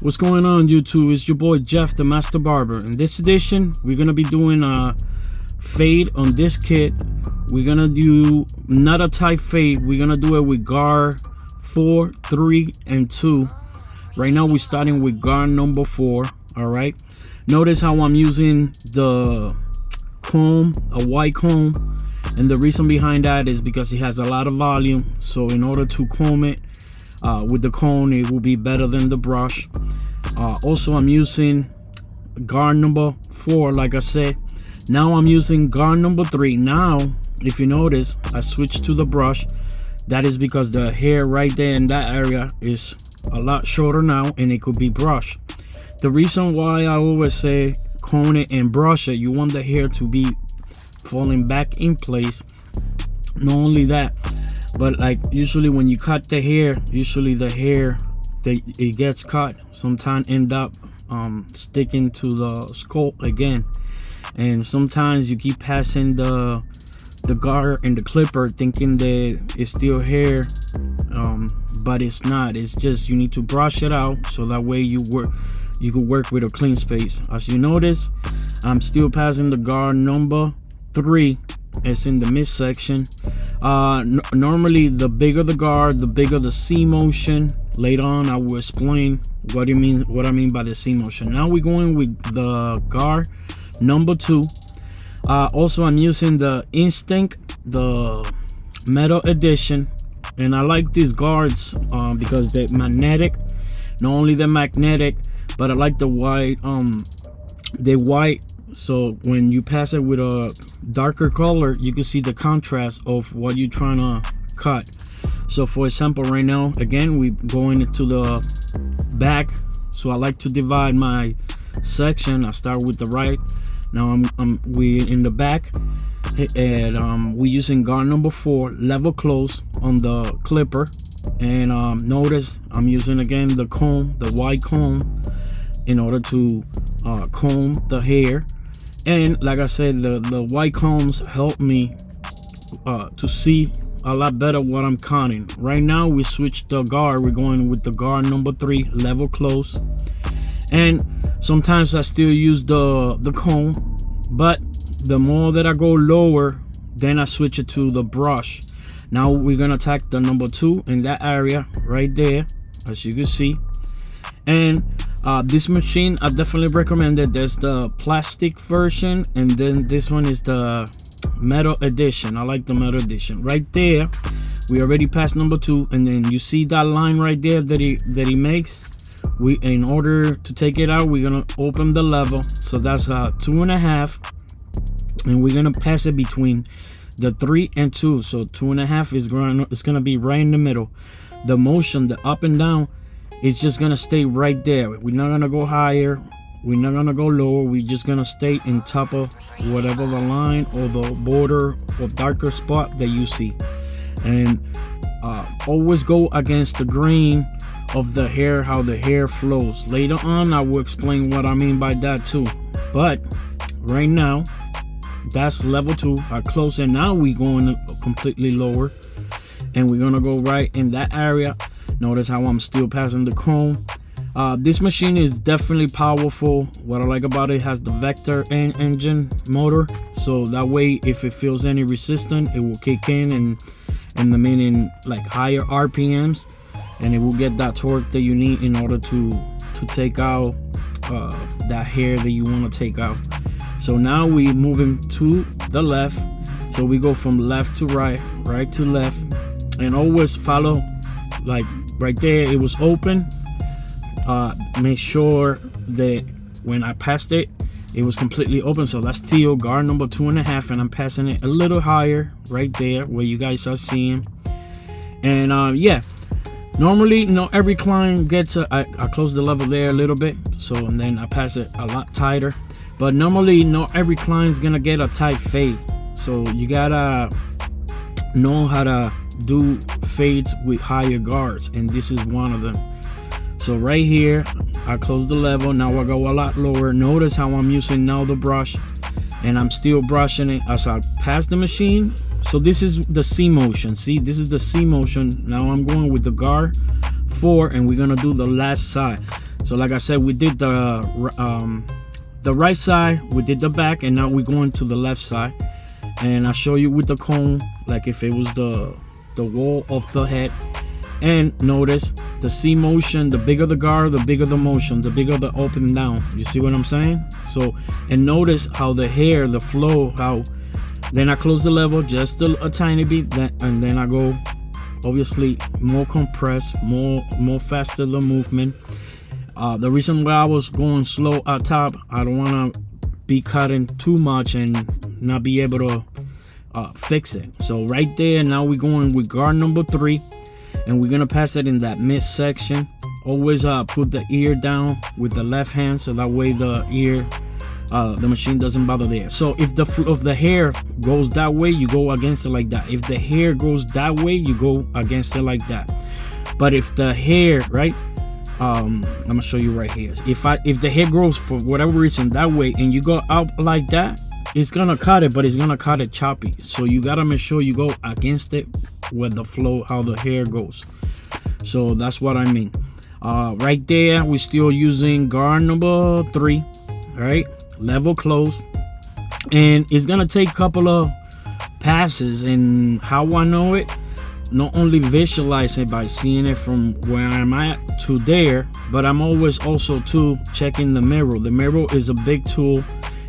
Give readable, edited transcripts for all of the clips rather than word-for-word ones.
What's going on, YouTube? It's your boy Jeff, the Master Barber. In this edition, we're gonna be doing a fade on this kit. We're gonna do not a tight fade. We're gonna do it with guard 4, 3, and 2. Right now, we're starting with guard number 4. All right. Notice how I'm using the comb, a white comb, and the reason behind that is because it has a lot of volume. So in order to comb it with the comb, it will be better than the brush. Also, I'm using guard number 4, like I said. Now I'm using guard number 3. Now, if you notice, I switched to the brush. That is because the hair right there in that area is a lot shorter now, and it could be brushed. The reason why I always say comb it and brush it, you want the hair to be falling back in place. Not only that, but like usually when you cut the hair, usually the hair it gets cut, sometimes end up sticking to the scalp again, and sometimes you keep passing the guard and the clipper thinking that it's still hair, but it's not. It's just you need to brush it out so that way you can work with a clean space. As you notice, I'm still passing the guard number 3. It's in the midsection. Normally, the bigger the guard, the bigger the C motion. Later on, I will explain what I mean by the C motion. Now we're going with the guard number 2. Also, I'm using the Instinct, the metal edition, and I like these guards because they're magnetic. Not only they're magnetic, but I like the white. They're white, so when you pass it with a darker color, you can see the contrast of what you're trying to cut. So for example, right now, again, we're going into the back. So I like to divide my section. I start with the right. Now we in the back, and we're using guard number 4, level close on the clipper. And notice I'm using again the comb, the white comb, in order to comb the hair. And like I said, the white combs help me to see a lot better what I'm cutting. Right now we switched the guard. We're going with the guard number 3, level close. And sometimes I still use the comb, but the more that I go lower, then I switch it to the brush. Now we're gonna attack the number 2 in that area right there, as you can see. And this machine, I definitely recommend it. There's the plastic version, and then this one is the metal edition. I like the metal edition. Right there, we already passed number 2, and then you see that line right there that he makes. In order to take it out, we're gonna open the level. So that's 2.5, and we're gonna pass it between the 3 and 2. So 2.5 is gonna be right in the middle. The motion, the up and down, it's just gonna stay right there. We're not gonna go higher, we're not gonna go lower. We're just gonna stay in top of whatever the line or the border or darker spot that you see. And always go against the grain of the hair, how the hair flows. Later on, I will explain what I mean by that too. But right now, that's level 2. I close it. Now we're going completely lower, and we're gonna go right in that area. Notice how I'm still passing the comb. This machine is definitely powerful. What I like about it has the vector engine motor, so that way if it feels any resistance, it will kick in and the meaning like higher RPMs, and it will get that torque that you need in order to take out that hair that you want to take out. So now we moving to the left, so we go from left to right, right to left, and always follow. Like right there, it was open. Make sure that when I passed it, it was completely open. So that's still guard number 2.5, and I'm passing it a little higher right there where you guys are seeing. And yeah, normally not every client gets I close the level there a little bit, so and then I pass it a lot tighter. But normally not every client's gonna get a tight fade, so you gotta know how to do fades with higher guards, and this is one of them. So right here, I close the level. Now I go a lot lower. Notice how I'm using now the brush, and I'm still brushing it as I pass the machine. So this is the C motion. See, this is the C motion. Now I'm going with the guard 4, and we're gonna do the last side. So like I said, we did the right side, we did the back, and now we're going to the left side. And I'll show you with the comb, like if it was the wall of the head. And notice the C motion, the bigger the guard, the bigger the motion, the bigger the up and down. You see what I'm saying? So, and notice how the hair, the flow, how then I close the level just a tiny bit, and then I go obviously more compressed, more faster the movement. The reason why I was going slow at top, I don't want to be cutting too much and not be able to fix it. So right there, now we're going with guard number 3, and we're gonna pass it in that mid section. Always put the ear down with the left hand, so that way the ear, the machine doesn't bother there. So if the hair goes that way, you go against it like that. If the hair goes that way, you go against it like that. But if the hair, right, I'm gonna show you right here. If the hair grows for whatever reason that way, and you go out like that, it's gonna cut it, but it's gonna cut it choppy. So you gotta make sure you go against it with the flow, how the hair goes. So that's what I mean. Right there, we're still using guard number 3, right? Level close, and it's gonna take a couple of passes. And how I know it, not only visualize it by seeing it from where I'm at to there, but I'm always also too checking the mirror. The mirror is a big tool.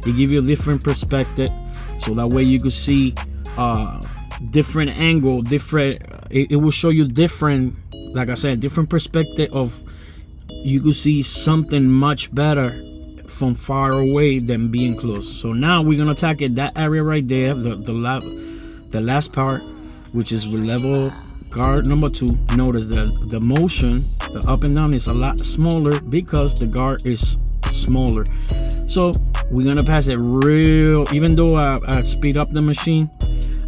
It gives you a different perspective, so that way you can see different angle, different. It will show you different, like I said, different perspective of. You can see something much better from far away than being close. So now we're gonna target that area right there, the last part, which is with level guard number 2. Notice the motion, the up and down is a lot smaller because the guard is smaller. So we're gonna pass it real, even though I speed up the machine,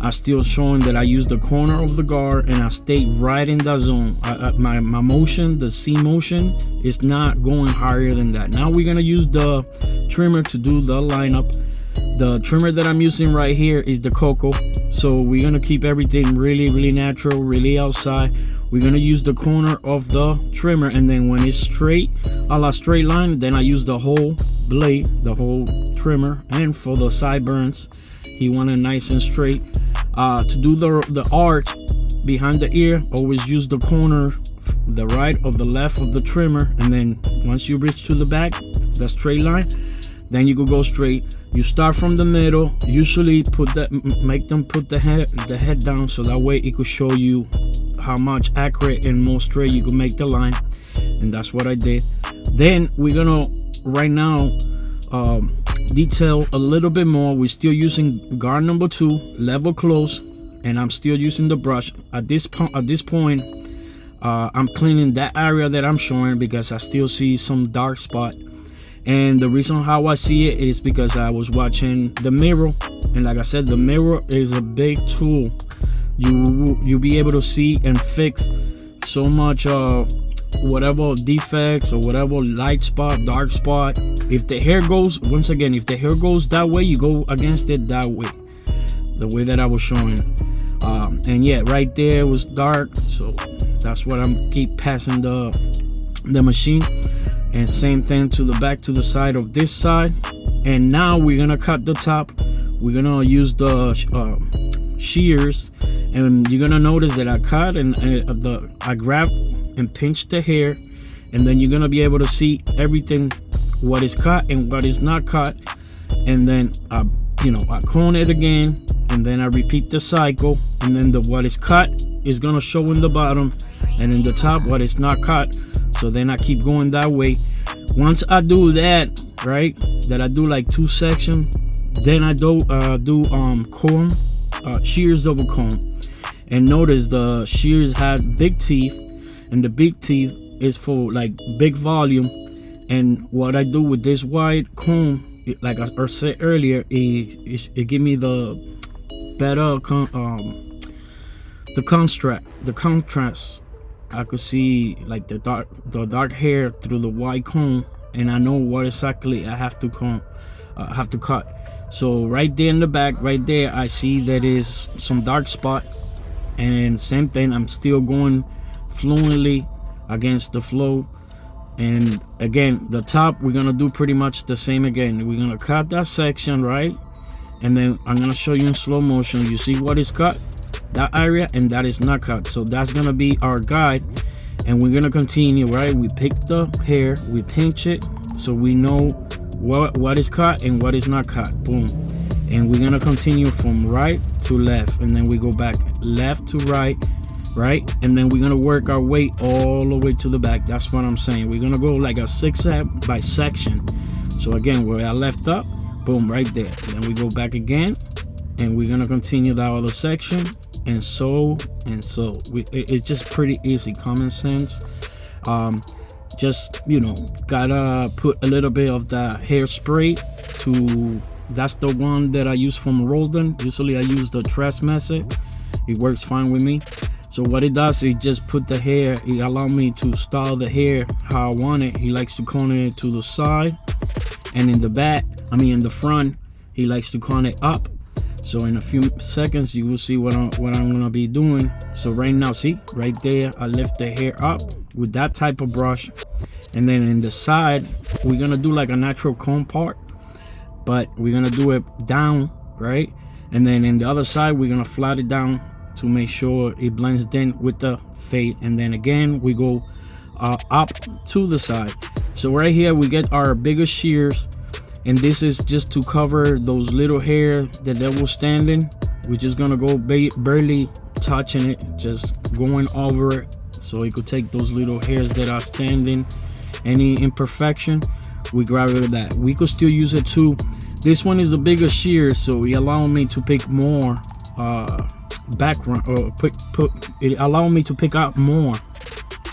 I still showing that I use the corner of the guard and I stay right in that zone. My motion, the C motion, is not going higher than that. Now we're gonna use the trimmer to do the lineup. The trimmer that I'm using right here is the Coco. So we're gonna keep everything really natural, really outside. We're gonna use the corner of the trimmer, and then when it's straight, a la straight line, then I use the whole blade, the whole trimmer. And for the sideburns, he want it nice and straight. To do the arch behind the ear, always use the corner, the right or the left of the trimmer, and then once you reach to the back, that straight line, then you could go straight. You start from the middle, usually make them put the head down, so that way it could show you how much accurate and more straight you can make the line. And that's what I did. Then we're gonna right now detail a little bit more. We're still using guard number 2, level close, and I'm still using the brush. At this point, I'm cleaning that area that I'm showing because I still see some dark spot. And the reason how I see it is because I was watching the mirror, and like I said, the mirror is a big tool. You'll be able to see and fix so much whatever defects or whatever light spot, dark spot. If the hair goes, once again, if the hair goes that way, you go against it that way, the way that I was showing. And yeah, right there was dark, so that's what I'm keep passing the machine. And same thing to the back, to the side of this side. And now we're gonna cut the top. We're gonna use the shears, and you're gonna notice that I cut and I grab and pinch the hair, and then you're gonna be able to see everything, what is cut and what is not cut. And then I cone it again, and then I repeat the cycle, and then what is cut is gonna show in the bottom, and in the top what is not cut. So then I keep going that way. Once I do that, right, that I do like 2 sections, then I do comb, shears over comb. And notice the shears had big teeth, and the big teeth is for like big volume. And what I do with this wide comb, like I said earlier, it give me the better the contrast. I could see like the dark hair through the wide comb, and I know what exactly I have to cut. So right there in the back, right there, I see that is some dark spot. And same thing, I'm still going fluently against the flow And again, the top, we're gonna do pretty much the same again. We're gonna cut that section, right? And then I'm gonna show you in slow motion. You see what is cut, that area, and that is not cut. So that's gonna be our guide, and we're gonna continue, right? We pick the hair, we pinch it, so we know what is cut and what is not cut. Boom. And we're gonna continue from right to left, and then we go back left to right, and then we're gonna work our way all the way to the back. That's what I'm saying. We're gonna go like a zigzag by section. So again, where I left up, boom, right there. Then we go back again, and we're gonna continue that other section, and so it's just pretty easy, common sense. Just, you know, gotta put a little bit of the hairspray to, that's the one that I use from Roldan. Usually I use the Tress method. It works fine with me. So what it does, it just put the hair, it allow me to style the hair how I want it. He likes to comb it to the side, and in the back, in the front, he likes to comb it up. So in a few seconds you will see what I'm gonna be doing. So right now, see right there, I lift the hair up with that type of brush, and then in the side we're gonna do like a natural comb part, but we're gonna do it down, right? And then in the other side we're gonna flat it down to make sure it blends in with the fade. And then again we go up to the side. So right here we get our biggest shears, and this is just to cover those little hair that they will stand in. We're just gonna go barely touching it, just going over it, so it could take those little hairs that are standing, any imperfection, we grab rid of that. We could still use it too. This one is a bigger shear, so it allowed me to pick more background, or it allowed me to pick out more.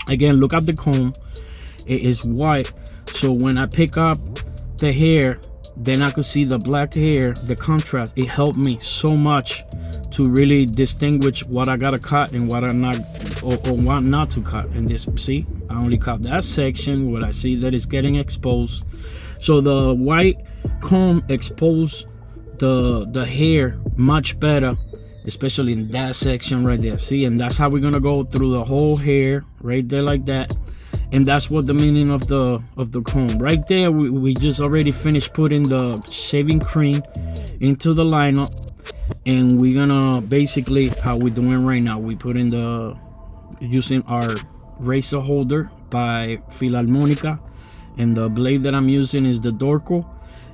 Again, look at the comb, it is white, so when I pick up the hair, then I could see the black hair, the contrast. It helped me so much to really distinguish what I gotta cut and what I not, or what not to cut. And this, see, I only cut that section where I see that it's getting exposed. So the white comb exposed the hair much better, especially in that section right there. See, and that's how we're gonna go through the whole hair right there like that. And that's what the meaning of the comb right there. We just already finished putting the shaving cream into the lineup, and we're gonna basically, how we're doing right now, we put in using our razor holder by Philharmonica, and the blade that I'm using is the Dorco,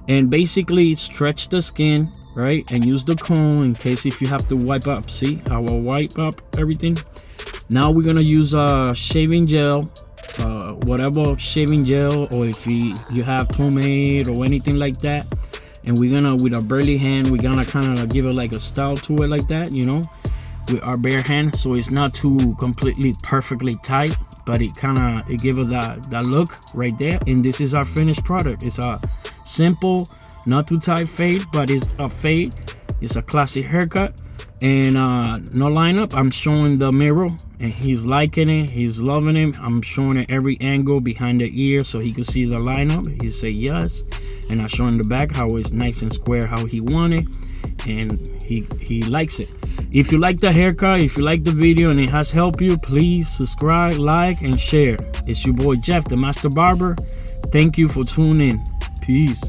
and basically stretch the skin, right, and use the comb in case if you have to wipe up. See how I wipe up everything. Now we're gonna use shaving gel, whatever shaving gel, or if you have pomade or anything like that, and we're gonna, with our burly hand, we're gonna kind of give it like a style to it like that, you know, with our bare hand, so it's not too completely perfectly tight, but it give it that look right there. And this is our finished product. It's a simple, not too tight fade, but it's a fade. It's a classic haircut, and no lineup. I'm showing the mirror, and he's liking it, he's loving it. I'm showing it every angle behind the ear so he could see the lineup. He say yes, and I show him the back how it's nice and square how he wanted, and he likes it. If you like the haircut, if you like the video and it has helped you, please subscribe, like, and share. It's your boy Jeff, the Master Barber. Thank you for tuning in. Peace.